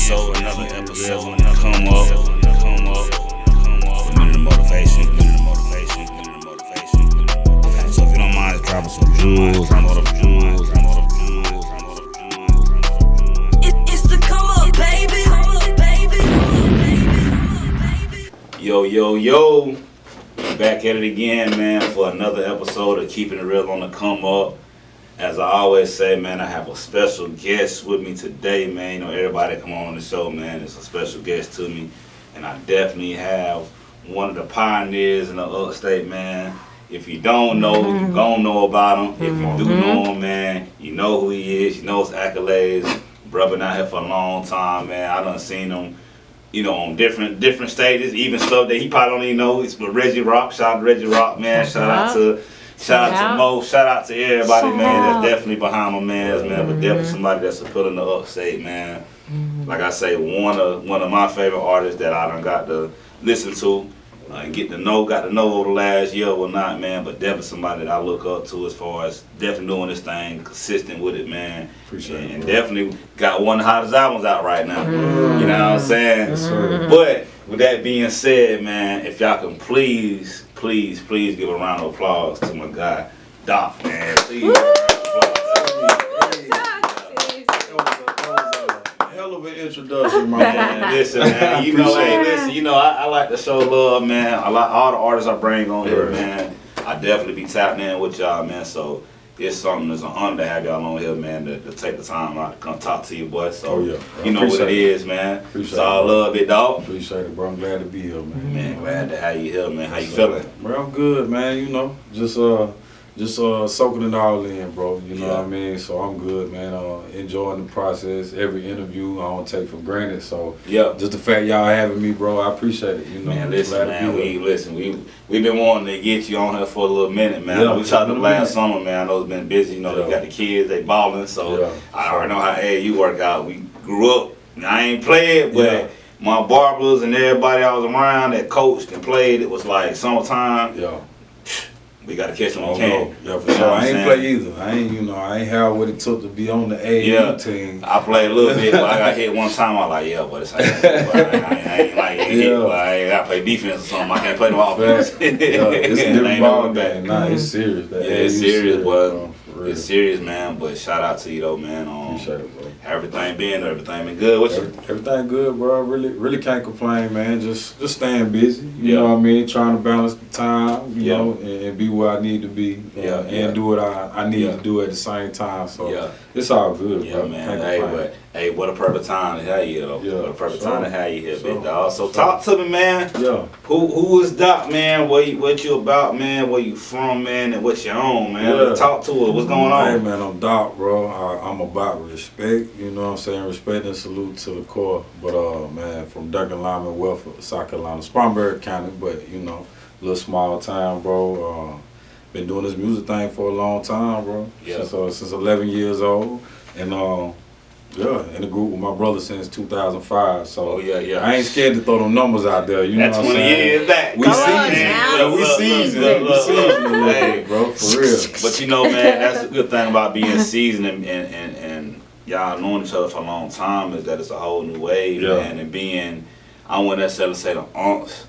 episode, come up. Motivation. So if you don't mind dropping some jewels, It's the come up, baby. Yo. Back at it again, man, for another episode of Keeping It Real on the Come Up. As I always say, man, I have a special guest with me today, man. You know, everybody that come on the show, man, is a special guest to me. And I definitely have one of the pioneers in the Upstate, man. If you don't know, you gon' know about him. If you do know him, man, you know who he is. You know his accolades. Bruh been out here for a long time, man. I done seen him, you know, on different stages, even stuff that he probably don't even know. It's with Reggie Rock. Shout out to Reggie Rock, man. Shout out to Mo. Shout out to everybody, man, that's definitely behind my man's, man. But definitely somebody that's a pillar in the Upstate, man. Like I say, one of my favorite artists that I done got to listen to and got to know over the last year or not, man. But definitely somebody that I look up to as far as definitely doing this thing, consistent with it, man. Appreciate it, and definitely got one of the hottest albums out right now. You know what I'm saying? Yes, sir. But with that being said, man, if y'all can please give a round of applause to my guy, Doc, man. Please. Hell of an introduction, my man. Listen, man. You know, I like to show love, man. I like all the artists I bring on here, man. I definitely be tapping in with y'all, man. So it's an honor to have y'all on here, man, to take the time out to come talk to you, boy. So you know what it is, man. It's all love, big dog. Appreciate it, bro. I'm glad to be here, man. Man, glad to have you here, man. How you feeling? Bro, I'm good, man. You know, just soaking it all in, bro. You know what I mean? So I'm good, man. Enjoying the process. Every interview I don't take for granted. So just the fact y'all having me, bro, I appreciate it. You know, man, listen, man. We've been wanting to get you on here for a little minute, man. We talked last summer, man. I know it's been busy. You know, they got the kids, they balling. So I already know how you work out. We grew up. I ain't played, but my barbers and everybody I was around that coached and played, it was like summertime. We gotta catch them on camp. Yeah, for sure. I ain't play either. I ain't have what it took to be on the AAU team. I played a little bit, but I got hit one time. I was like, but it's like, I ain't like hit, but I gotta play defense or something. I can't play no offense. It's a different ball game. Nah, it's serious. It's serious, but it's serious, man. But shout out to you though, man. Appreciate it, bro. Everything been good with you? Everything good, bro. Really can't complain, man. Just staying busy. You know what I mean? Trying to balance the time, you know, and be where I need to be. And do what I need to do at the same time. So it's all good, bro. Man. Hey, what a perfect time to have you, though. What a perfect time to have you here, big dog. So talk to me, man. Who is Doc, man? What you about, man? Where you from, man? And what you on, man? Talk to us. What's going on? Hey, man, I'm Doc, bro. I'm about respect. You know what I'm saying? Respect and salute to the core. But, man, from Duncan, Wellford, South Carolina, Spartanburg County, but, you know, little small town, bro. Been doing this music thing for a long time, bro. Since 11 years old. And, in the group with my brother since 2005. So I ain't scared to throw them numbers out there. You know what I'm saying? 20 years back. We seasoned a little bit, bro, for real. But you know, man, that's a good thing about being seasoned and y'all knowing each other for a long time is that it's a whole new wave, man. And being, I wouldn't necessarily say the aunts,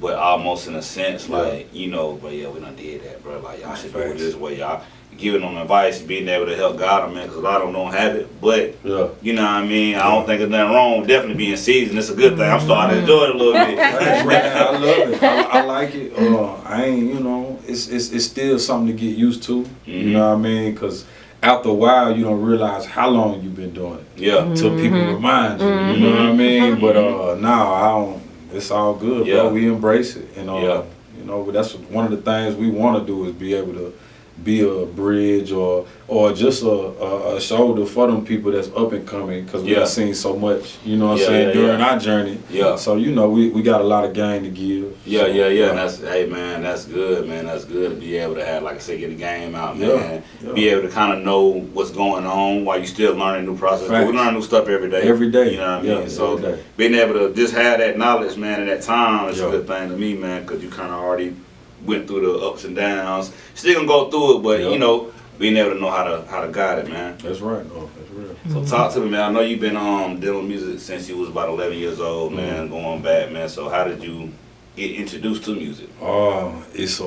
but almost in a sense, like, you know, but we done did that, bro. Like, y'all should do it this way, y'all. Giving them advice, being able to help guide them, man, because a lot of them don't have it. But, you know what I mean? I don't think there's nothing wrong with definitely being seasoned. It's a good thing. I'm starting to enjoy it a little bit. I love it. I like it. I ain't, you know, it's still something to get used to. You know what I mean? Because after a while, you don't realize how long you've been doing it. Till people remind you. You know what I mean? But now, I don't. It's all good, bro. We embrace it. And, you know, that's one of the things we want to do is be able to be a bridge or just a shoulder for them people that's up and coming, because we have seen so much, you know what I'm saying, during our journey. So, you know, we got a lot of game to give. And that's, hey, man, that's good, man. That's good to be able to have, like I said, get the game out, man. Be able to kind of know what's going on while you still learning new process. We learn new stuff every day. Every day. You know what I mean? So being able to just have that knowledge, man, at that time is a good thing to me, man, because you kind of already went through the ups and downs. Still gonna go through it, but you know, being able to know how to guide it, man. That's right, though. That's real. So talk to me, man. I know you've been dealing with music since you was about 11 years old, man. Going back, man. So how did you get introduced to music? It's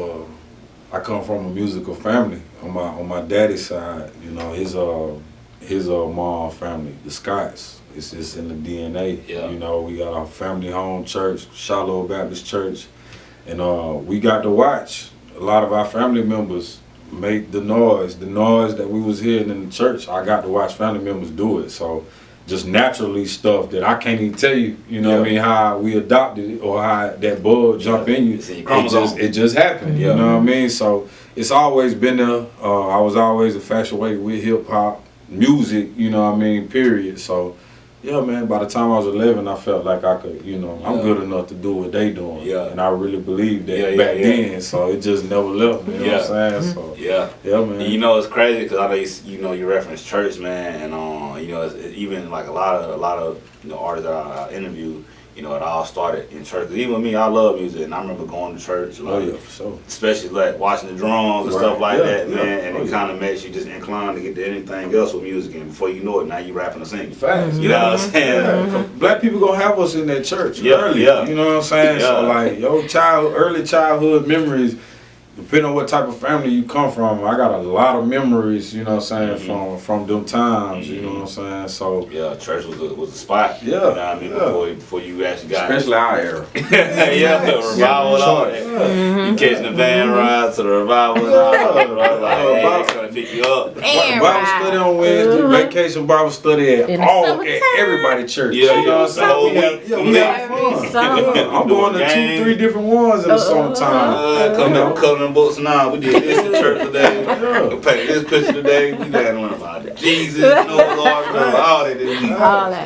I come from a musical family. On my daddy's side, you know, his mom family, the Scotts. It's just in the DNA. Yeah. You know, we got our family home church, Shiloh Baptist Church, and we got to watch a lot of our family members make the noise that we was hearing in the church. I got to watch family members do it. So just naturally stuff that I can't even tell you, you know what I mean, how we adopted it or how that bug jump in you. It just happened, you know what I mean? So it's always been there. I was always infatuated with hip hop music, you know what I mean, period. So yeah, man, by the time I was 11, I felt like I could, you know, I'm good enough to do what they doing. Yeah. And I really believed that back then, so it just never left me, you know what I'm saying? So, yeah, man. And you know, it's crazy because I know you reference church, man, and you know, it's even like a lot of you know, artists that I interview, you know, it all started in church. Even with me, I love music, and I remember going to church, like, for sure. Especially like watching the drums and stuff like that, man. And it kind of makes you just inclined to get to anything else with music, and before you know it, now you rapping or singing. Facts. You know what I'm saying? Yeah. Black people gonna have us in that church early. You know what I'm saying? So like your early childhood memories, depending on what type of family you come from, I got a lot of memories, you know what I'm saying, from them times, you know what I'm saying? So yeah, church was a spot. You know what I mean? Before you actually got especially our era. The revival and all that. You catching the van ride to the revival and all that, bro. Like, hey, it's gonna pick you up. Bible study on Wednesday, vacation Bible study at everybody church. Yeah, you know what I'm saying? We have fun. I'm going to 2-3 different ones in the summertime. Coloring books now. We did this in church today. We painted this picture today. We got to learn about Jesus, Lord, all that.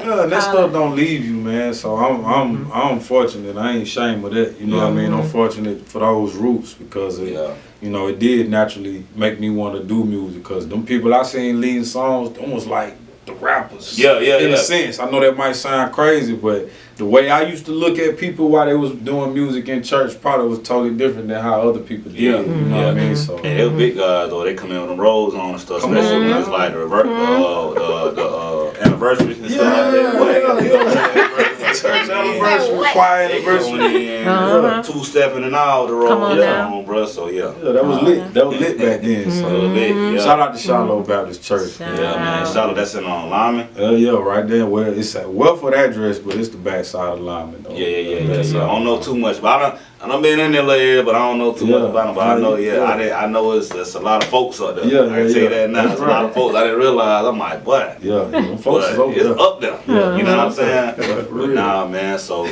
Yeah, that stuff don't leave you, man. So I'm fortunate. I ain't ashamed of that. You know what I mean? I'm fortunate for those roots because you know, it did naturally make me want to do music because them people I seen leading songs, almost like the rappers. In a sense. I know that might sound crazy, but the way I used to look at people while they was doing music in church probably was totally different than how other people did. You know what I mean? So and they were big guys though. They come in with them rolls on and stuff, especially when it's like the anniversaries and stuff like that. Church anniversary, choir anniversary, two-stepping and all the rolls on, bro. So that was lit. That was lit back then. So shout out to Shiloh Baptist Church. Man. Shiloh, that's in Lyman. Right there. Well, it's at Wellford address, but it's the back side of Lyman though. I don't know too much, but I done been in there lately, but I don't know too much about them. But I know, I know it's a lot of folks up there. I can tell you that now. It's a lot of folks. I didn't realize. I'm like, what? Folks is over it's there. up there. You know what I'm saying? But nah, man. So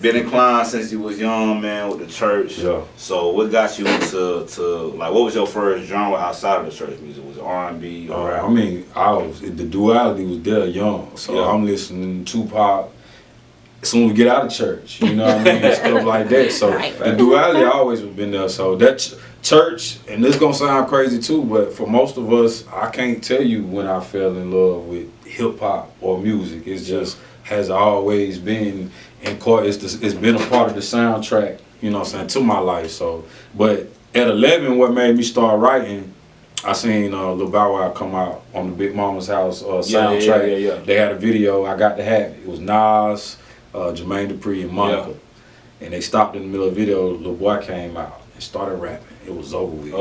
been inclined since you was young, man, with the church. So what got you into like? What was your first genre outside of the church music? Was it R&B or rap? I mean, the duality was there young. So I'm listening to Tupac. As soon as we get out of church, you know what I mean, and stuff like that. So the duality always been there. So that church, and this gonna sound crazy too, but for most of us, I can't tell you when I fell in love with hip hop or music. It's just has always been it's been a part of the soundtrack, you know what I'm saying, to my life. So, but at 11, what made me start writing, I seen Lil Bow Wow come out on the Big Mama's House soundtrack. They had a video. I got to have it. It was Nas, Jermaine Dupri, and Monica. And they stopped in the middle of the video. Lil Boy came out and started rapping. It was over with.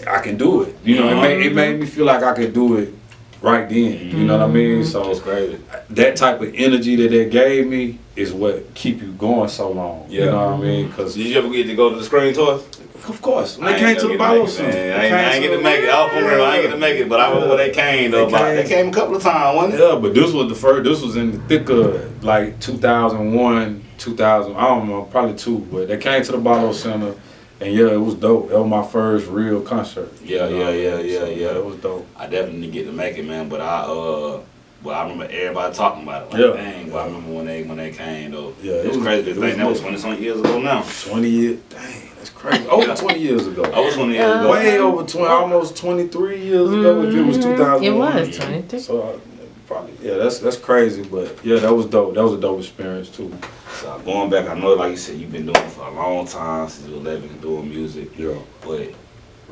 I can do it. You know, it made me feel like I could do it right then. You know what I mean? So that's crazy. That type of energy that they gave me is what keep you going so long. You know what I mean? Cause did you ever get to go to the screen tours? Of course. When they came to the Bible Center. I ain't get to make it. I ain't get to make it, but I remember when they came though. They came a couple of times, wasn't it? Yeah, but this was the first. This was in the thick of like 2001, 2000. I don't know, probably 2. But they came to the Bible Center, and it was dope. That was my first real concert. Yeah. It was dope. I definitely didn't get to make it, man. But I remember everybody talking about it. Like, dang, but I remember when they came though. Yeah, it was crazy to think that was 20-something years ago now. 20 years, dang. That's crazy. Over 20 years ago. Over 20 years ago. Way over 20, almost 23 years ago. If it was 2001. It was 23. So probably, that's crazy. But that was dope. That was a dope experience too. So going back, I know, like you said, you've been doing it for a long time since you were 11 doing music. Yeah. But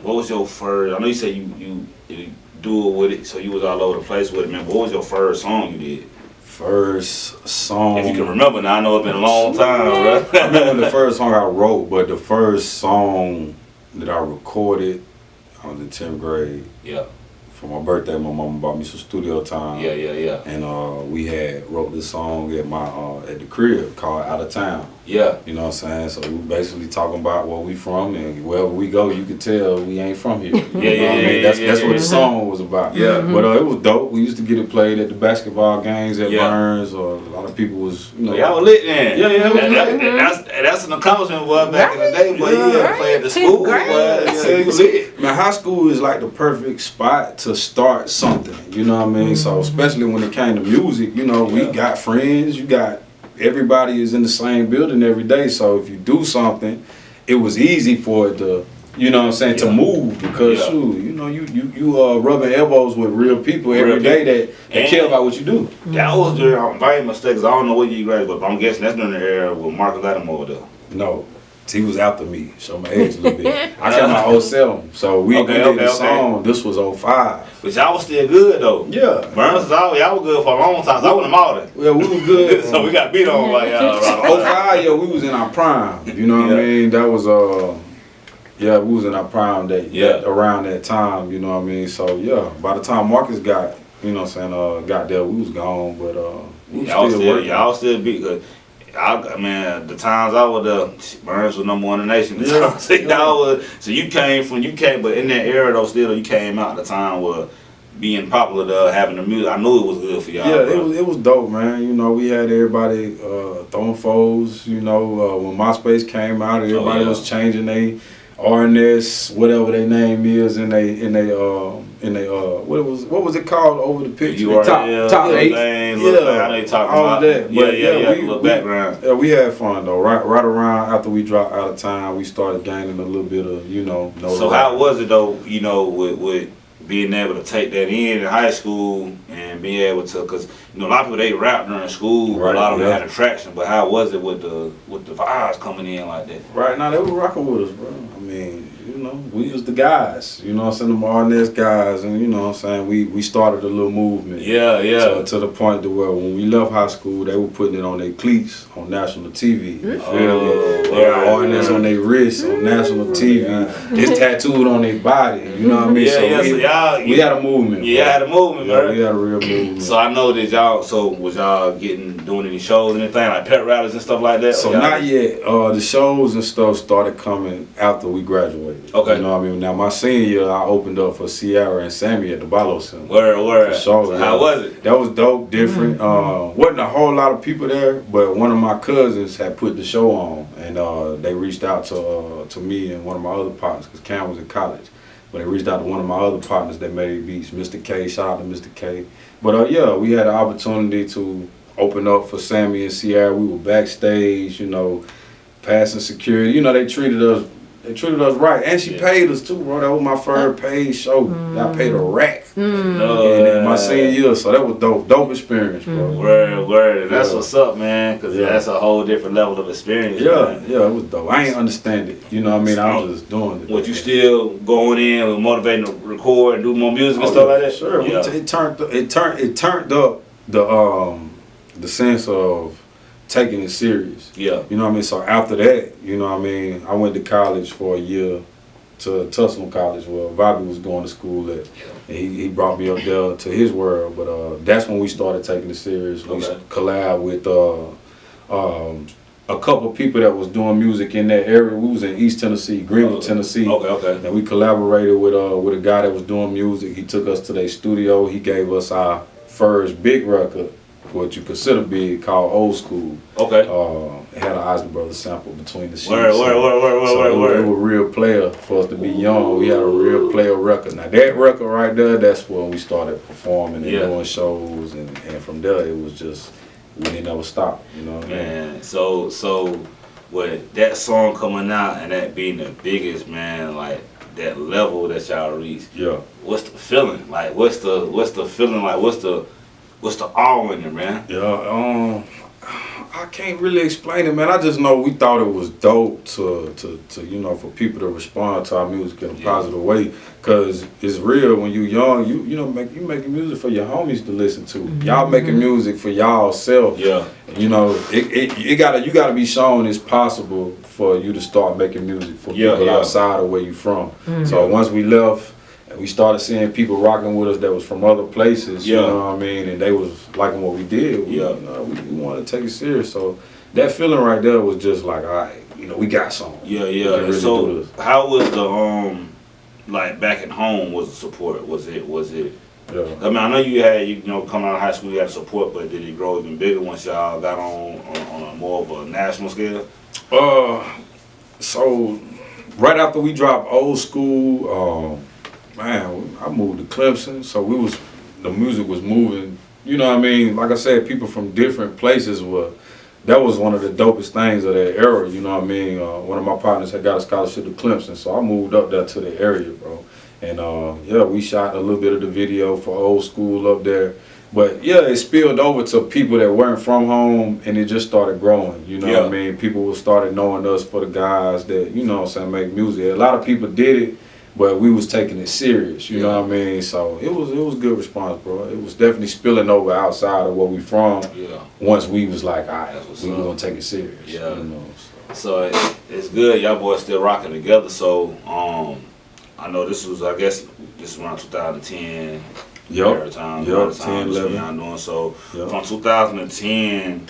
what was your first? I know you said you do it with it, so you was all over the place with it, man. What was your first song you did? First song. If you can remember now, I know it's been a long time, right? I remember the first song I wrote, but the first song that I recorded, I was in 10th grade. Yeah. For my birthday, my mama bought me some studio time. Yeah. And we had wrote this song at my at the crib called Out of Town. Yeah. You know what I'm saying? So we basically talking about where we from, and wherever we go, you can tell we ain't from here. That's what the song was about. Yeah. But it was dope. We used to get it played at the basketball games at Burns, or a lot of people was, you know. Y'all was lit then. Yeah. That's an accomplishment, boy, back in the day, boy. You had to play at the school, boy. Yeah, you lit. Man, high school is like the perfect spot to start something. You know what I mean? So especially when it came to music, you know, we got friends. You got everybody is in the same building every day. So if you do something, it was easy for it to, you know what I'm saying, to move, because shoot, you know, you rubbing elbows with real people every day that care about what you do. That was during my mistakes. I don't know what you graduated, but I'm guessing that's during the era with Marcus Lattimore though. No. He was after me, show my age a little bit. I came out 07, so we did the song. This was 05. But y'all was still good though. Yeah. Burns was y'all were good for a long time. So I wasn't all that. Yeah, we was good. So we got beat on by y'all. 05, yeah, we was in our prime. You know what I mean? That was we was in our prime around that time. You know what I mean? So yeah, by the time Marcus got, you know what I'm saying, got there, we was gone. But we y'all still beat good. The times I was Burns was number one in the nation. So you came, but in that era though, still you came out the time where being popular, having the music. I knew it was good for y'all. Yeah, bro. it was dope, man. You know, we had everybody throwing foes. You know, when MySpace came out, everybody was changing they RNS, whatever their name is, what was it called over the picture? Top 8. I know you talking about that. But background. Yeah, we had fun though. Right around after we dropped Out of Time, we started gaining a little bit of, you know. So how was it though? You know, with being able to take that in high school and being able to, because you know a lot of people they rap during school, a lot of them had attraction. But how was it with the vibes coming in like that? Right now they were rocking with us, bro. I mean, you know, we was the guys. You know what I'm saying, the RNS guys, and you know what I'm saying, we started a little movement. Yeah. To the point to where when we left high school, they were putting it on their cleats on national TV. You feel me? They got RNS on their wrists on national TV. It's tattooed on their body. You know what I mean? We had a movement. Yeah, had a movement, bro. We had a real movement. So I know that was y'all doing any shows and anything like pet rallies and stuff like that? So not yet. The shows and stuff started coming after we graduated. Okay. You know what I mean? Now my senior year, I opened up for Sierra and Sammy at the Balo Center. Word. For sure, How was it? That was dope, different. Wasn't a whole lot of people there, but one of my cousins had put the show on, and they reached out to me and one of my other partners, because Cam was in college. But they reached out to one of my other partners that made beats, Mr. K. Shout out to Mr. K. But we had an opportunity to open up for Sammy and Sierra. We were backstage, you know, passing security. You know, they treated us right, and she paid us too, bro. That was my first paid show. I paid a rack in my senior year, so that was dope experience, bro. Word. That's what's up, man, because that's a whole different level of experience. Yeah, it was dope. I ain't understand it, you know what I mean? I was just doing it. What, you still going in and motivating to record and do more music and stuff like that? Sure. Yeah. It turned up the sense of taking it serious. Yeah. You know what I mean? So after that, you know what I mean, I went to college for a year, to Tuscaloosa College where Vibey was going to school at. And he brought me up there to his world, but that's when we started taking it serious. We collabed with a couple people that was doing music in that area. We was in East Tennessee, Greenville, Tennessee. Okay. And we collaborated with a guy that was doing music. He took us to their studio. He gave us our first big record, what you consider big, called Old School. Okay. It had an Isley Brothers sample between the sheets. Word. They were a real player for us to be young. We had a real player record. Now that record right there, that's when we started performing and doing shows, and from there it was just, we didn't ever stop. You know what I mean? Man, so with that song coming out and that being the biggest, man, like that level that y'all reached. Yeah. What's the feeling? Like what's the feeling like? What's the awe in it, man? Yeah, I can't really explain it, man. I just know we thought it was dope to you know, for people to respond to our music in a positive way, cause it's real. When you young, you know, you making music for your homies to listen to. Y'all making music for y'all self. Yeah. You know, you gotta be shown it's possible for you to start making music for people outside of where you from. So once we left, and we started seeing people rocking with us that was from other places, you know what I mean, and they was liking what we did. We wanted to take it serious. So that feeling right there was just like, all right, you know, we got something. Really so how was the like back at home? Was the support? Was it? Yeah. I mean, I know you had, you know, coming out of high school, you had support, but did it grow even bigger once y'all got on a more of a national scale? So right after we dropped Old School, man, I moved to Clemson, so the music was moving. You know what I mean? Like I said, people from different places that was one of the dopest things of that era, you know what I mean? One of my partners had got a scholarship to Clemson, so I moved up there to the area, bro. And we shot a little bit of the video for Old School up there. But yeah, it spilled over to people that weren't from home, and it just started growing, you know what I mean? People started knowing us for the guys that, you know what I'm saying, make music. A lot of people did it, but we was taking it serious, you know what I mean? So it was good response, bro. It was definitely spilling over outside of where we from. Yeah. Once we was like, all right, we gonna take it serious. Yeah. You know, so it's good. Y'all boys still rocking together. So I know this was around 2010. Yep. 10, 11. Y'all doing so. From 2010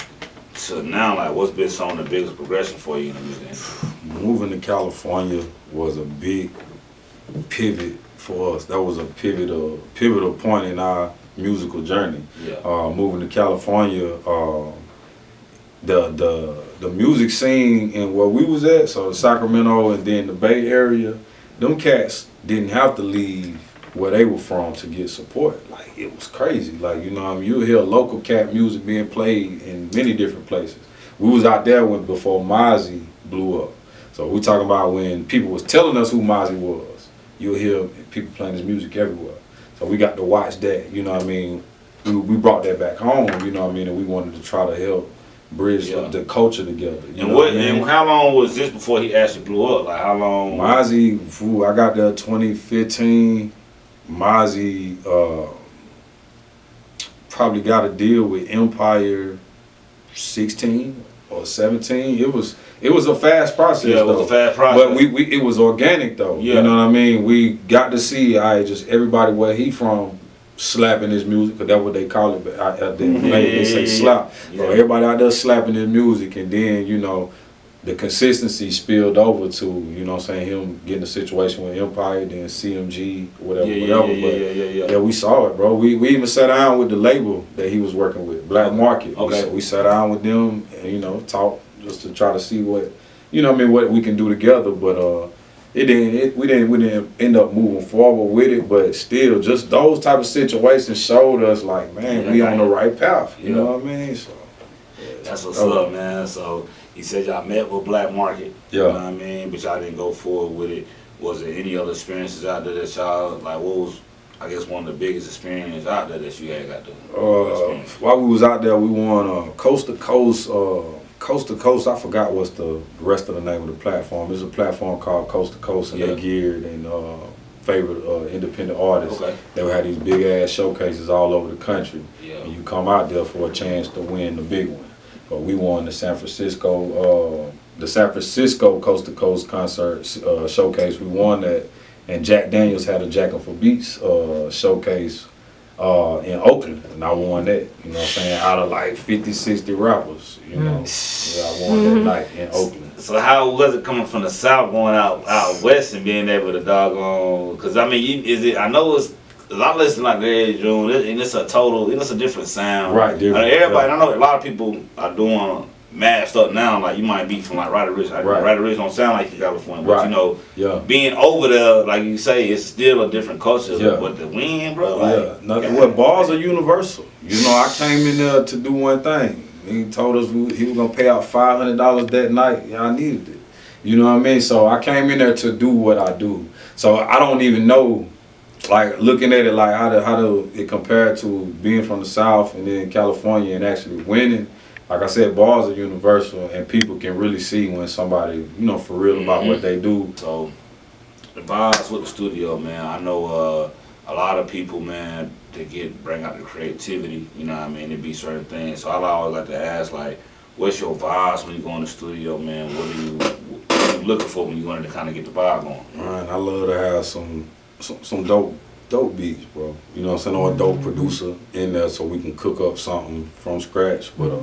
to now, like, what's been some of the biggest progression for you in the music industry? Moving to California was a big pivot for us. That was a pivotal point in our musical journey. Moving to California, the music scene and where we was at, so Sacramento and then the Bay Area, them cats didn't have to leave where they were from to get support. Like, it was crazy. Like, you know what I mean? You'll hear local cat music being played in many different places. We was out there before Mozzie blew up. So we talking about when people was telling us who Mozzie was. You'll hear people playing his music everywhere. So we got to watch that, you know what I mean? We brought that back home, you know what I mean? And we wanted to try to help bridge the culture together. And how long was this before he actually blew up? Like, how long? Mozzie, I got there 2015. Mozzie probably got a deal with Empire 16 or 17. It was a fast process. Yeah, it was a fast process. But it was organic though. You know what I mean? We got to see just everybody where he from slapping his music, because that's what they call it. But they say slap. So everybody out there slapping his music, and then, you know, the consistency spilled over to, you know what I'm saying, him getting a situation with Empire, then CMG, whatever. Yeah, we saw it, bro. We even sat down with the label that he was working with, Black Market. We sat down with them and, you know, talked just to try to see what, you know what I mean, what we can do together. But we didn't end up moving forward with it, but still, just those type of situations showed us, like, man, we on the right path. You know what I mean? So that's what's up, man. So he said y'all met with Black Market. You know what I mean? But y'all didn't go forward with it. Was there any other experiences out there that y'all, like, what was, I guess, one of the biggest experiences out there that you had got to experience? While we was out there, we won Coast to Coast. Coast to Coast, I forgot what's the rest of the name of the platform. There's a platform called Coast to Coast, and they geared and favorite independent artists. They would have these big ass showcases all over the country, and you come out there for a chance to win the big one. But we won the San Francisco Coast to Coast concert showcase. We won that, and Jack Daniels had a Jackin' for Beats showcase in Oakland, and I won that, you know what I'm saying, out of like 50, 60 rappers, you know. I won that night in Oakland. So how was it coming from the South going out west and being able to doggone, because I mean, I know it's, I listen like Larry June, and it's a different sound. Right, different. Everybody, I know a lot of people are doing mashed up now, like you might be from like Ryder Ridge. Ryder Ridge don't sound like California, but you know, being over there, like you say, it's still a different culture. But the wind, bro, like, bars are universal. You know, I came in there to do one thing. He told us he was gonna pay out $500 that night. Yeah, I needed it. You know what I mean? So I came in there to do what I do. So I don't even know, like, looking at it, like how do it compare to being from the South and then California and actually winning. like I said, bars are universal, and people can really see when somebody, for real about what they do. So, the vibes with the studio, man. I know a lot of people, man, they bring out the creativity. You know what I mean? It be certain things. So I always like to ask, like, what's your vibes when you go in the studio, man? What are you looking for when you want to kind of get the vibe going? Man, I love to have some dope beats, bro. You know what I'm saying? Or a dope producer in there so we can cook up something from scratch. But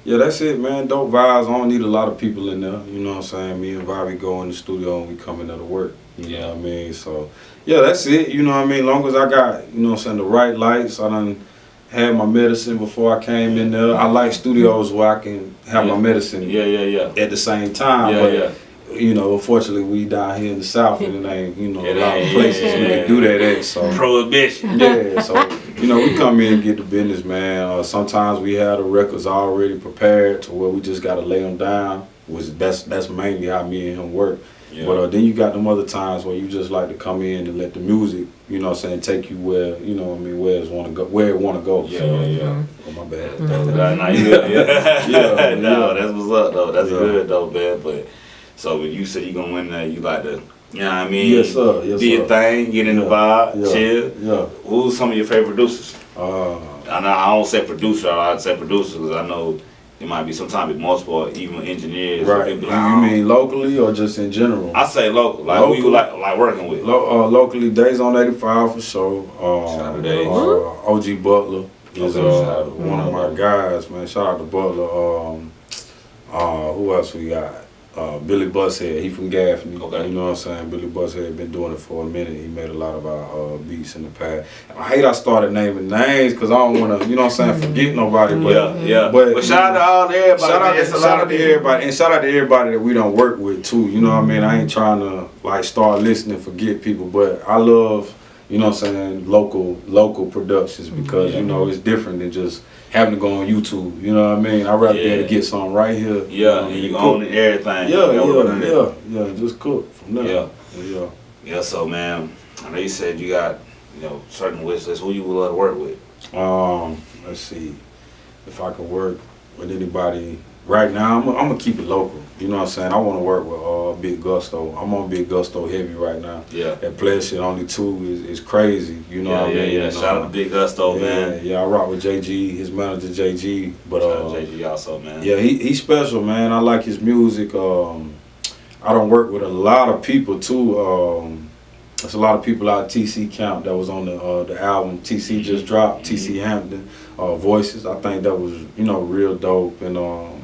yeah, that's it, man. Dope vibes. I don't need a lot of people in there. You know what I'm saying? Me and Vibey go in the studio and we come in there to work. You know what I mean? So yeah, that's it. You know what I mean? Long as I got, you know what I'm saying, the right lights. I done had my medicine before I came in there. I like studios where I can have my medicine at the same time. But, you know, unfortunately, we down here in the South, and it ain't, a lot of places we can do that at. So Prohibition. Yeah, so, we come in and get the business, man. Sometimes we have the records already prepared to where we just got to lay them down, which that's mainly how me and him work. Yeah. But then you got them other times where you just like to come in and let the music, take you where, where it want to go. Yeah, so, yeah. Oh, my bad. No, that's what's up, though. That's good, though, man. But so when you say you gonna win that, you like to, you know what I mean? Yes, sir. Yes, do your thing, get in the vibe, chill. Yeah. Who's some of your favorite producers? I don't say producer. I say producers because I know it might be sometimes multiple, even engineers. Right. Like, you mean locally or just in general? I say local. Like who you like working with? Locally, Days on 85 for sure. Shout out to Days. OG Butler is one of my guys, man. Shout out to Butler. Who else we got? Billy Bushead, he from Gaffney. Okay. You know what I'm saying? Billy Bushead been doing it for a minute. He made a lot of our beats in the past. I hate I started naming names because I don't want to, forget nobody. But, But shout out to everybody. Shout out to everybody. And shout out to everybody that we don't work with too. You know what I mean? I ain't trying to start listening and forget people. But I love, local productions because, it's different than just having to go on YouTube, you know what I mean? I'd rather be able to get something right here. Yeah, and you own everything. Yeah, just cook from there. Yeah, so man, I know you said you got, certain wish lists. Who you would love to work with? Let's see. If I could work with anybody right now, I'm gonna keep it local. You know what I'm saying? I want to work with Big Gusto. I'm on Big Gusto heavy right now. Yeah. That Player Shit Only 2 is crazy. You know what I mean? Yeah. Shout out to Big Gusto, man. Yeah, I rock with JG, his manager JG. But shout out to JG also, man. Yeah, he's special, man. I like his music. I don't work with a lot of people too. There's a lot of people out of TC Camp that was on the album TC just dropped. TC Hampton, Voices. I think that was real dope. And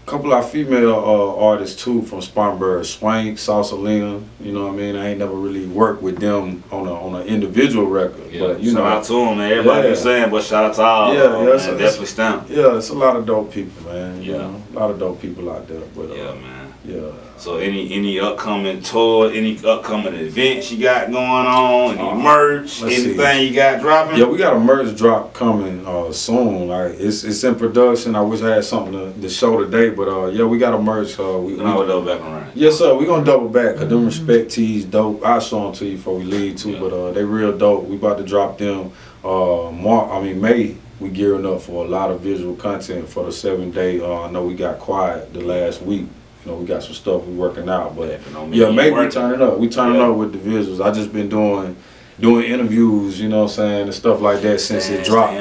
couple of female artists too from Spartanburg, Swank, Sausalina. You know what I mean? I ain't never really worked with them on an individual record. Yeah, but shout out to them, man. Everybody was saying, but shout out to all. Man. Definitely stamp. Yeah, it's a lot of dope people, man. A lot of dope people out there. But man. Yeah. So any upcoming tour, any upcoming events you got going on, any merch, anything you got dropping? Yeah, we got a merch drop coming soon. Like it's in production. I wish I had something to show today, but yeah, we got a merch. We double back around. Yes, sir. We gonna double back because them Respect tees dope. I'll show them to you before we leave too. But they real dope. We about to drop them May. We gearing up for a lot of visual content for the 7-day. I know we got quiet the last week. We got some stuff we working out, but maybe we turning up. We turning up with the visuals. I just been doing interviews, you know what I'm saying, and stuff like that since it dropped.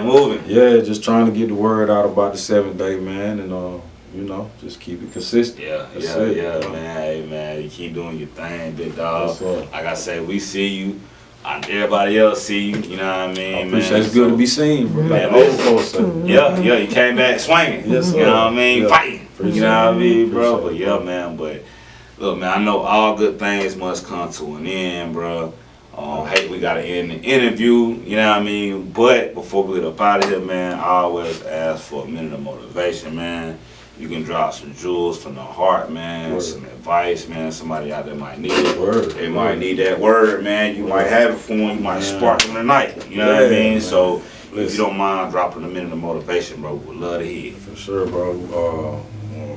Yeah, just trying to get the word out about the 7-day, man, and just keep it consistent. Man. Hey, man, you keep doing your thing, big dog. Like I said, we see you. Everybody else see you. You know what I mean, I appreciate man. It's good to be seen, bro. Man, you came back swinging. Yes, sir. You know what I mean, fighting. You know what I mean, bro? But man, but look, man, I know all good things must come to an end, bro. Hey, we gotta end the interview, you know what I mean? But before we get up out of here, man, I always ask for a minute of motivation, man. You can drop some jewels from the heart, man, some advice, man. Somebody out there might need it. They might need that word, man. You might have it for them. You might spark them tonight. You know what I mean? Man. So if you don't mind dropping a minute of motivation, bro, we'd love to hear. For sure, bro.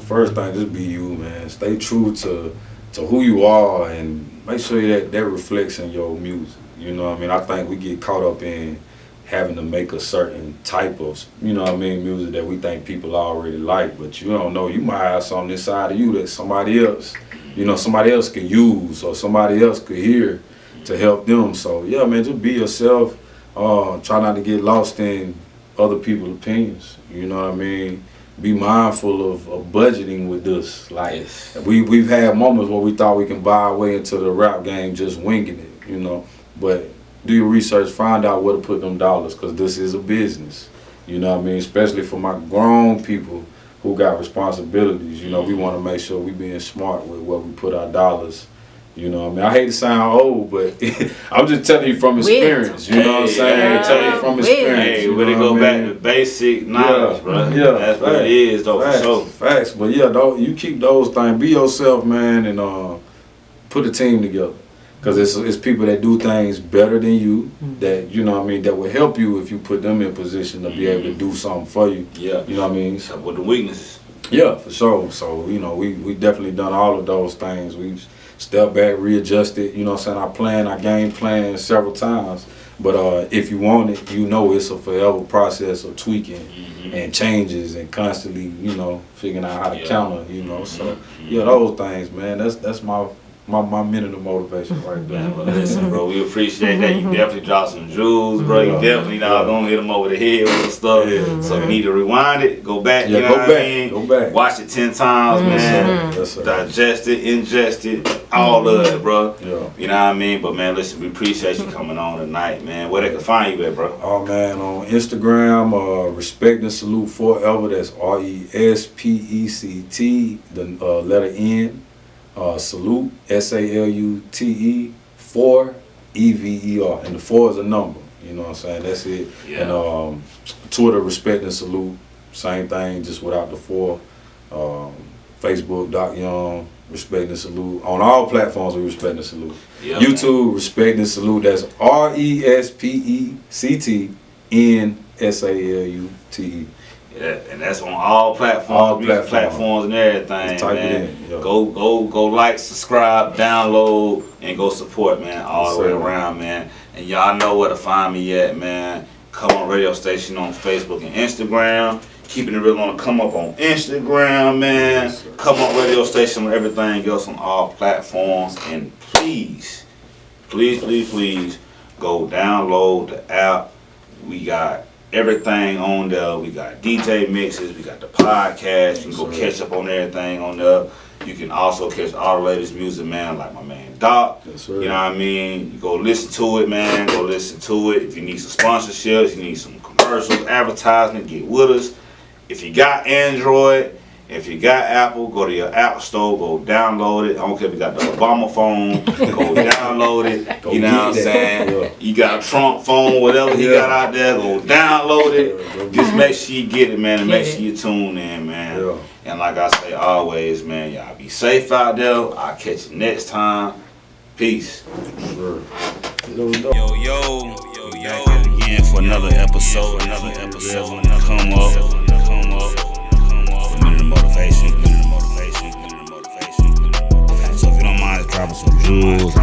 First thing, just be you, man. Stay true to who you are and make sure that reflects in your music. You know what I mean? I think we get caught up in having to make a certain type of, you know what I mean, music that we think people already like, but you don't know, you might have something inside of you that somebody else, you know, somebody else could use or somebody else could hear to help them. So yeah, man, just be yourself. Try not to get lost in other people's opinions. You know what I mean? Be mindful of budgeting with this. Like we've had moments where we thought we can buy our way into the rap game just winging it, you know. But do your research, find out where to put them dollars, because this is a business. You know what I mean? Especially for my grown people who got responsibilities. You know, we want to make sure we being smart with where we put our dollars. You know what I mean? I hate to sound old, but I'm just telling you from experience. You know what I'm saying? Telling you from experience. Hey, we go back to basic knowledge, bro. Yeah, that's what it is, though, for sure. Facts. But yeah, you keep those things. Be yourself, man, and put a team together. Because it's people that do things better than you, that, you know what I mean, that will help you if you put them in position to be able to do something for you. Yeah. You know what I mean? With the weaknesses. Yeah, for sure. So, you know, we definitely done all of those things. We've stepped back, readjusted, you know what I'm saying, our game plan several times. But if you want it, you know it's a forever process of tweaking and changes and constantly, you know, figuring out how to counter, you know. So, yeah, those things, man, that's my minute of motivation right there. Man, but listen, bro, we appreciate that. You definitely dropped some jewels, bro. You definitely not gonna hit them over the head with the stuff. Yeah, so you need to rewind it, go back, you know what I mean? Go back. Watch it 10 times, man. Digest it, ingest it, all of it, bro. Yeah. You know what I mean? But man, listen, we appreciate you coming on tonight, man. Where they can find you at, bro? Oh man, on Instagram, Respect and Salute Forever. That's RESPECT, the letter N. Salute, SALUTE, 4 EVER, and the 4 is a number. You know what I'm saying? That's it. Yeah. And Twitter, Respect and Salute, same thing, just without the 4. Facebook, Doc Young, Respect and Salute. On all platforms, we Respect and Salute. Yeah, YouTube, man. Respect and Salute. That's RESPECTNSALUTE. Yeah, and that's on all platforms, platforms and everything, type man. It in, yeah. Go like, subscribe, download, and go support, man, all the way around, man. And y'all know where to find me at, man. ComeUP Radio Station on Facebook and Instagram. Keeping it real on the Come Up on Instagram, man. Yes, ComeUP Radio Station on everything else on all platforms. And please go download the app. We got everything on there. We got DJ mixes, we got the podcast. You can go catch up on everything on there. You can also catch all the latest music, man, like my man Doc. You know what I mean? You go listen to it, man. Go listen to it. If you need some sponsorships, you need some commercials, advertisement, get with us. If you got Android, if you got Apple, go to your App Store, go download it. I don't care if you got the Obama phone, go download it. You know what I'm saying? Yeah. You got a Trump phone, whatever he got out there, go download it. Just make sure you get it, man, and make sure you tune in, man. Yeah. And like I say always, man, y'all be safe out there. I'll catch you next time. Peace. Yo, back again for another episode, Come Up. Motivation. So if you don't mind, drop some jewels,